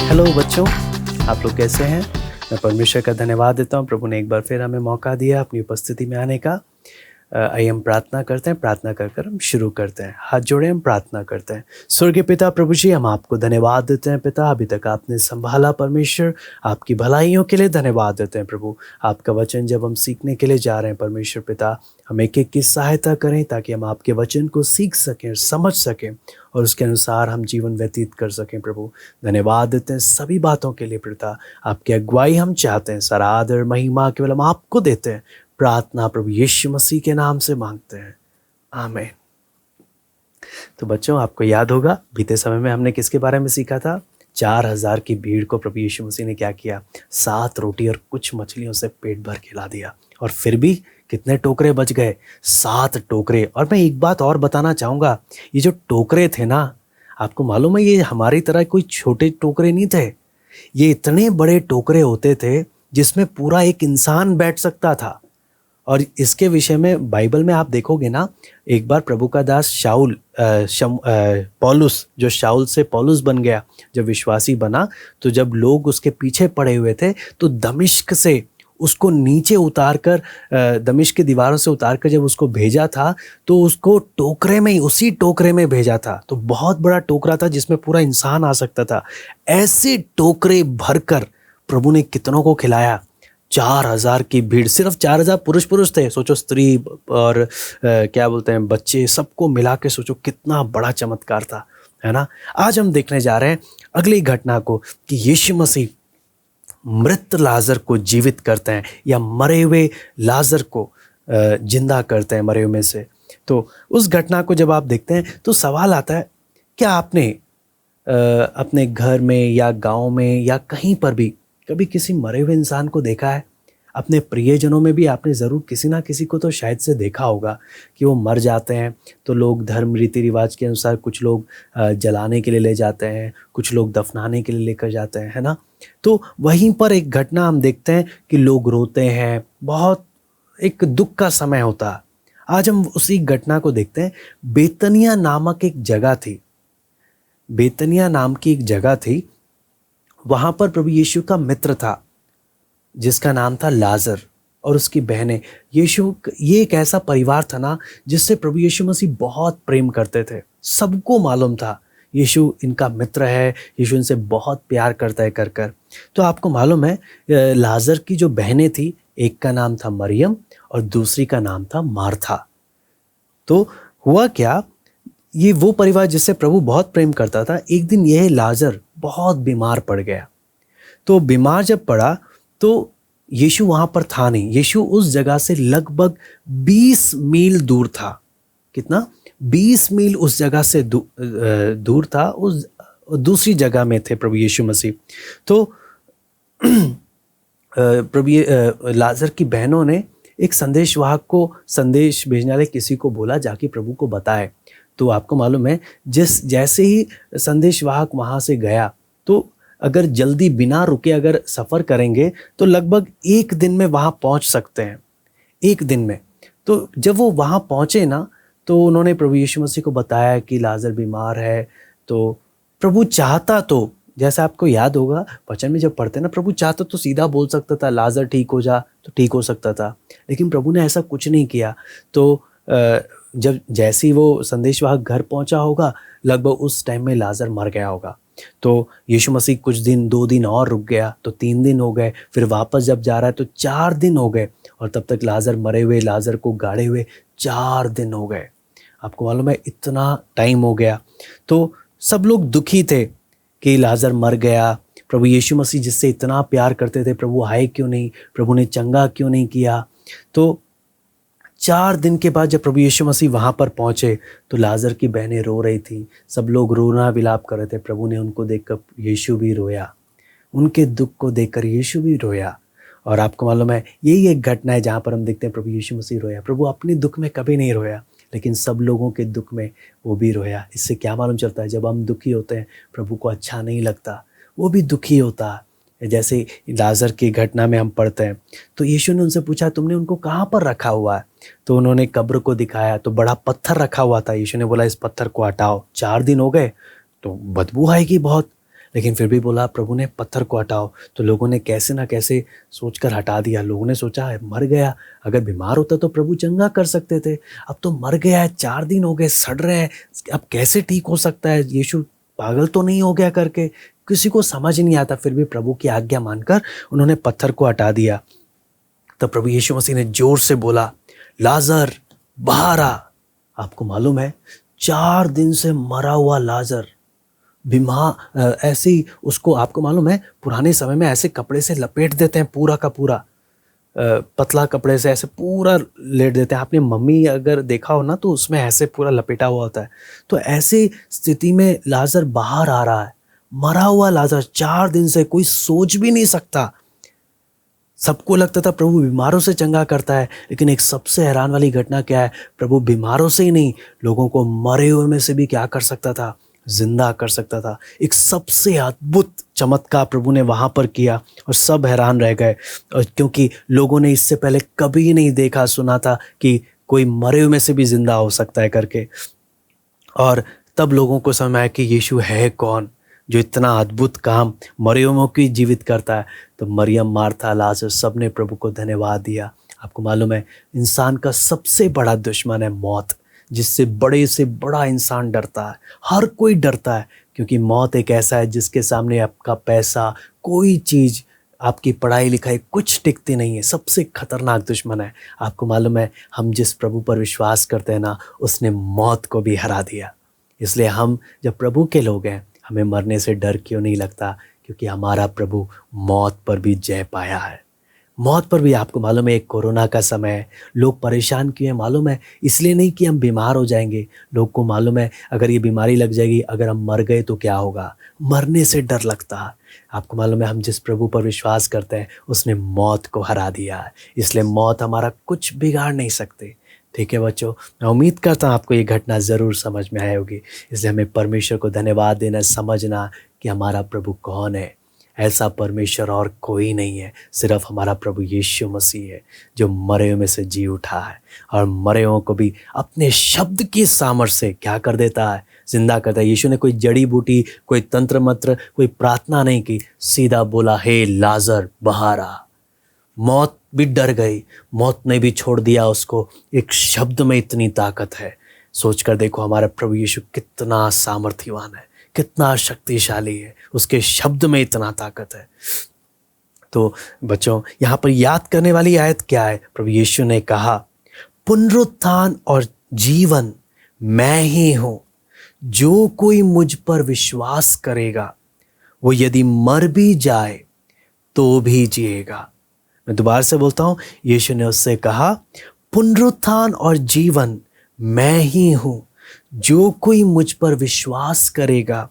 Hello बच्चों, आप लोग कैसे हैं? मैं परमेश्वर का धन्यवाद देता हूँ। प्रभु ने एक बार फिर हमें मौका दिया अपनी उपस्थिति में आने का। आइए हम प्रार्थना करते हैं। प्रार्थना कर कर हम शुरू करते हैं। हाथ जोड़े हम प्रार्थना करते हैं। स्वर्गीय पिता प्रभु जी, हम आपको धन्यवाद देते हैं पिता, अभी तक आपने संभाला परमेश्वर, आपकी भलाइयों के लिए धन्यवाद देते हैं प्रभु। आपका वचन जब हम सीखने के लिए जा रहे हैं परमेश्वर पिता, हम एक एक की सहायता करें ताकि हम आपके वचन को सीख सकें, समझ सकें और उसके अनुसार हम जीवन व्यतीत कर सकें प्रभु। धन्यवाद देते हैं सभी बातों के लिए पिता। आपकी अगुवाई हम चाहते हैं, सारा आदर महिमा केवल हम आपको देते हैं। प्रार्थना प्रभु यीशु मसीह के नाम से मांगते हैं, आमीन। तो बच्चों, आपको याद होगा बीते समय में हमने किसके बारे में सीखा था? 4000 की भीड़ को प्रभु यीशु मसीह ने क्या किया? 7 रोटी और कुछ मछलियों से पेट भर खिला दिया। और फिर भी कितने टोकरे बच गए? 7 टोकरे। और मैं एक बात और बताना चाहूँगा, ये जो टोकरे थे ना, आपको मालूम है ये हमारी तरह कोई छोटे टोकरे नहीं थे। ये इतने बड़े टोकरे होते थे जिसमें पूरा एक इंसान बैठ सकता था। और इसके विषय में बाइबल में आप देखोगे ना, एक बार प्रभु का दास पौलुस, जो शाऊल से पौलुस बन गया, जब विश्वासी बना, तो जब लोग उसके पीछे पड़े हुए थे तो दमिश्क से उसको नीचे उतार कर, दमिश्क की दीवारों से उतार कर जब उसको भेजा था तो उसको टोकरे में ही, उसी टोकरे में भेजा था। तो बहुत बड़ा टोकरा था जिसमें पूरा इंसान आ सकता था। ऐसे टोकरे भरकर प्रभु ने कितनों को खिलाया? 4000 की भीड़। सिर्फ 4000 पुरुष थे। सोचो, स्त्री और क्या बोलते हैं, बच्चे, सबको मिला के सोचो कितना बड़ा चमत्कार था, है ना। आज हम देखने जा रहे हैं अगली घटना को कि यीशु मसीह मृत लाजर को जीवित करते हैं या मरे हुए लाजर को जिंदा करते हैं मरे हुए में से। तो उस घटना को जब आप देखते हैं तो सवाल आता है, क्या आपने अपने घर में या गांव में या कहीं पर भी कभी किसी मरे हुए इंसान को देखा है? अपने प्रियजनों में भी आपने ज़रूर किसी ना किसी को तो शायद से देखा होगा कि वो मर जाते हैं तो लोग धर्म रीति रिवाज के अनुसार कुछ लोग जलाने के लिए ले जाते हैं, कुछ लोग दफनाने के लिए लेकर जाते हैं, है ना। तो वहीं पर एक घटना हम देखते हैं कि लोग रोते हैं, बहुत एक दुख का समय होता है। आज हम उसी घटना को देखते हैं। बेतनिया नामक एक जगह थी, बेतनिया नाम की एक जगह थी। वहाँ पर प्रभु यीशु का मित्र था जिसका नाम था लाजर और उसकी बहनें। यीशु, ये एक ऐसा परिवार था ना जिससे प्रभु यीशु मसीह बहुत प्रेम करते थे। सबको मालूम था यीशु इनका मित्र है, यीशु इनसे बहुत प्यार करता है कर। तो आपको मालूम है लाजर की जो बहनें थी, एक का नाम था मरियम और दूसरी का नाम था मार्था। तो हुआ क्या, ये वो परिवार जिससे प्रभु बहुत प्रेम करता था, एक दिन यह लाजर बहुत बीमार पड़ गया। तो बीमार जब पड़ा तो यीशु वहाँ पर था नहीं। यीशु उस जगह से लगभग 20 मील दूर था। कितना? 20 मील उस जगह से दूर था। उस दूसरी जगह में थे प्रभु यीशु मसीह। तो प्रभु लाजर की बहनों ने एक संदेशवाहक को, संदेश भेजने वाले किसी को बोला जाके प्रभु को बताए। तो आपको मालूम है जैसे ही संदेशवाहक वहाँ से गया, तो अगर जल्दी बिना रुके अगर सफ़र करेंगे तो लगभग 1 दिन में वहाँ पहुँच सकते हैं, 1 दिन में। तो जब वो वहाँ पहुँचे ना, तो उन्होंने प्रभु यीशु मसीह को बताया कि लाजर बीमार है। तो प्रभु चाहता तो, जैसा आपको याद होगा वचन में जब पढ़ते ना, प्रभु चाहता तो सीधा बोल सकता था लाजर ठीक हो जा, तो ठीक हो सकता था। लेकिन प्रभु ने ऐसा कुछ नहीं किया। तो जब जैसे ही वो संदेशवाहक घर पहुंचा होगा, लगभग उस टाइम में लाजर मर गया होगा। तो यीशु मसीह कुछ दिन, 2 दिन और रुक गया, तो 3 दिन हो गए। फिर वापस जब जा रहा है तो 4 दिन हो गए, और तब तक लाजर मरे हुए, लाजर को गाड़े हुए 4 दिन हो गए। आपको मालूम है इतना टाइम हो गया। तो सब लोग दुखी थे कि लाजर मर गया। प्रभु यीशु मसीह जिससे इतना प्यार करते थे, प्रभु आए क्यों नहीं, प्रभु ने चंगा क्यों नहीं किया। तो 4 दिन के बाद जब प्रभु यीशु मसीह वहाँ पर पहुँचे तो लाजर की बहनें रो रही थी, सब लोग रोना विलाप कर रहे थे। प्रभु ने उनको देखकर यीशु भी रोया, उनके दुख को देखकर यीशु भी रोया। और आपको मालूम है यही एक घटना है जहाँ पर हम देखते हैं प्रभु यीशु मसीह रोया। प्रभु अपने दुख में कभी नहीं रोया, लेकिन सब लोगों के दुख में वो भी रोया। इससे क्या मालूम चलता है, जब हम दुखी होते हैं प्रभु को अच्छा नहीं लगता, वो भी दुखी होता है। जैसे लाजर की घटना में हम पढ़ते हैं, तो यीशु ने उनसे पूछा तुमने उनको कहाँ पर रखा हुआ है? तो उन्होंने कब्र को दिखाया, तो बड़ा पत्थर रखा हुआ था। यीशु ने बोला इस पत्थर को हटाओ। 4 दिन हो गए तो बदबू आएगी बहुत। लेकिन फिर भी बोला प्रभु ने पत्थर को हटाओ, तो लोगों ने कैसे ना कैसे सोचकर हटा दिया। लोगों ने सोचा है मर गया, अगर बीमार होता तो प्रभु चंगा कर सकते थे, अब तो मर गया है, 4 दिन हो गए सड़ रहे हैं, अब कैसे ठीक हो सकता है, यीशु पागल तो नहीं हो गया करके किसी को समझ नहीं आता। फिर भी प्रभु की आज्ञा मानकर उन्होंने पत्थर को हटा दिया। तब प्रभु यीशु मसीह ने जोर से बोला, लाजर बाहर आ। आपको मालूम है 4 दिन से मरा हुआ लाजर बीमार, ऐसे ही उसको, आपको मालूम है पुराने समय में ऐसे कपड़े से लपेट देते हैं, पूरा का पूरा पतला कपड़े से ऐसे पूरा लेट देते हैं। आपने मम्मी अगर देखा हो ना तो उसमें ऐसे पूरा लपेटा हुआ होता है। तो ऐसी स्थिति में लाजर बाहर आ रहा है, मरा हुआ लाजर, 4 दिन से कोई सोच भी नहीं सकता। सबको लगता था प्रभु बीमारों से चंगा करता है, लेकिन एक सबसे हैरान वाली घटना क्या है, प्रभु बीमारों से ही नहीं, लोगों को मरे हुए में से भी क्या कर सकता था, जिंदा कर सकता था। एक सबसे अद्भुत चमत्कार प्रभु ने वहां पर किया और सब हैरान रह गए, और क्योंकि लोगों ने इससे पहले कभी नहीं देखा सुना था कि कोई मरे हुए में से भी जिंदा हो सकता है करके। और तब लोगों को समझ आया कि यीशु है कौन जो इतना अद्भुत काम मरे हुओं की जीवित करता है। तो मरियम, मार्था, लाजर सब ने प्रभु को धन्यवाद दिया। आपको मालूम है इंसान का सबसे बड़ा दुश्मन है मौत, जिससे बड़े से बड़ा इंसान डरता है, हर कोई डरता है, क्योंकि मौत एक ऐसा है जिसके सामने आपका पैसा, कोई चीज़, आपकी पढ़ाई लिखाई कुछ टिकती नहीं है, सबसे खतरनाक दुश्मन है। आपको मालूम है हम जिस प्रभु पर विश्वास करते हैं ना, उसने मौत को भी हरा दिया। इसलिए हम जब प्रभु के लोग हैं, हमें मरने से डर क्यों नहीं लगता, क्योंकि हमारा प्रभु मौत पर भी जय पाया है। मौत पर भी, आपको मालूम है एक कोरोना का समय है, लोग परेशान क्यों हैं मालूम है, इसलिए नहीं कि हम बीमार हो जाएंगे, लोग को मालूम है अगर ये बीमारी लग जाएगी, अगर हम मर गए तो क्या होगा, मरने से डर लगता है। आपको मालूम है हम जिस प्रभु पर विश्वास करते हैं उसने मौत को हरा दिया है, इसलिए मौत हमारा कुछ बिगाड़ नहीं सकते। ठीक है बच्चों, मैं उम्मीद करता हूँ आपको ये घटना ज़रूर समझ में आई होगी। इसलिए हमें परमेश्वर को धन्यवाद देना, समझना कि हमारा प्रभु कौन है। ऐसा परमेश्वर और कोई नहीं है, सिर्फ हमारा प्रभु यीशु मसीह है जो मरे हुए में से जी उठा है, और मरे हुओं को भी अपने शब्द की सामर्थ्य से क्या कर देता है, जिंदा करता है। यीशु ने कोई जड़ी बूटी, कोई तंत्र मंत्र, कोई प्रार्थना नहीं की, सीधा बोला हे लाजर बाहर आ। मौत भी डर गई, मौत ने भी छोड़ दिया उसको। एक शब्द में इतनी ताकत है। सोचकर देखो हमारा प्रभु यीशु कितना सामर्थ्यवान है, कितना शक्तिशाली है, उसके शब्द में इतना ताकत है। तो बच्चों यहाँ पर याद करने वाली आयत क्या है, प्रभु यीशु ने कहा पुनरुत्थान और जीवन मैं ही हूं, जो कोई मुझ पर विश्वास करेगा वो यदि मर भी जाए तो भी जिएगा। मैं दोबारा से बोलता हूं, यीशु ने उससे कहा पुनरुत्थान और जीवन मैं ही हूं, जो कोई मुझ पर विश्वास करेगा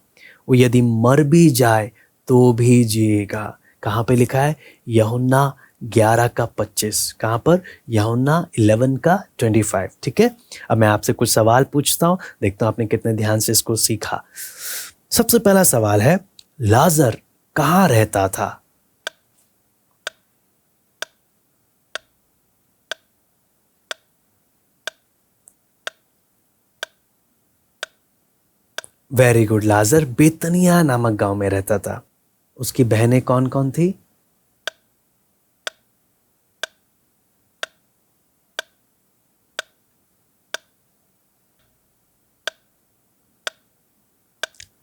वो यदि मर भी जाए तो भी जिएगा। कहाँ पे लिखा है, यूहन्ना 11:25। कहाँ पर, यूहन्ना 11:25। ठीक है, अब मैं आपसे कुछ सवाल पूछता हूँ, देखता हूँ आपने कितने ध्यान से इसको सीखा। सबसे पहला सवाल है, लाजर कहाँ रहता था? वेरी गुड, लाजर बेतनिया नामक गांव में रहता था। उसकी बहनें कौन कौन थी?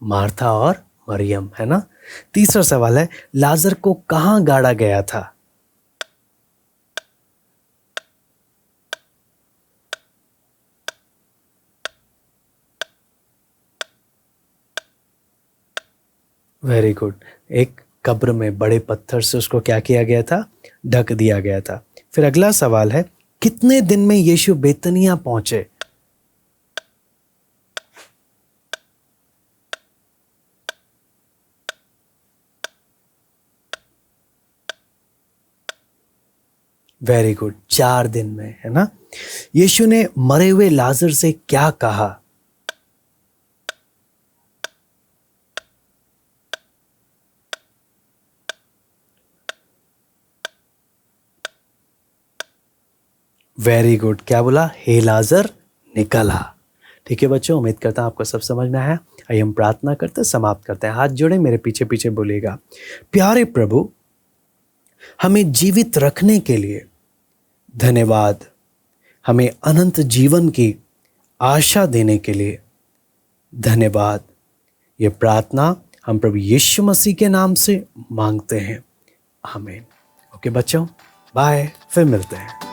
मार्था और मरियम, है ना। तीसरा सवाल है, लाजर को कहां गाड़ा गया था? वेरी गुड, एक कब्र में बड़े पत्थर से उसको क्या किया गया था, ढक दिया गया था। फिर अगला सवाल है, कितने दिन में यीशु बेतनिया पहुंचे? वेरी गुड, 4 दिन में, है ना। यीशु ने मरे हुए लाजर से क्या कहा? वेरी गुड, क्या बोला? हे लाजर निकल आ। ठीक है बच्चों, उम्मीद करता हूँ आपको सब समझ में आया। आइए हम प्रार्थना करते समाप्त करते हैं। हाथ जोड़े, मेरे पीछे पीछे बोलिएगा। प्यारे प्रभु, हमें जीवित रखने के लिए धन्यवाद। हमें अनंत जीवन की आशा देने के लिए धन्यवाद। ये प्रार्थना हम प्रभु यीशु मसीह के नाम से मांगते हैं, आमीन। ओके बच्चों, बाय, फिर मिलते हैं।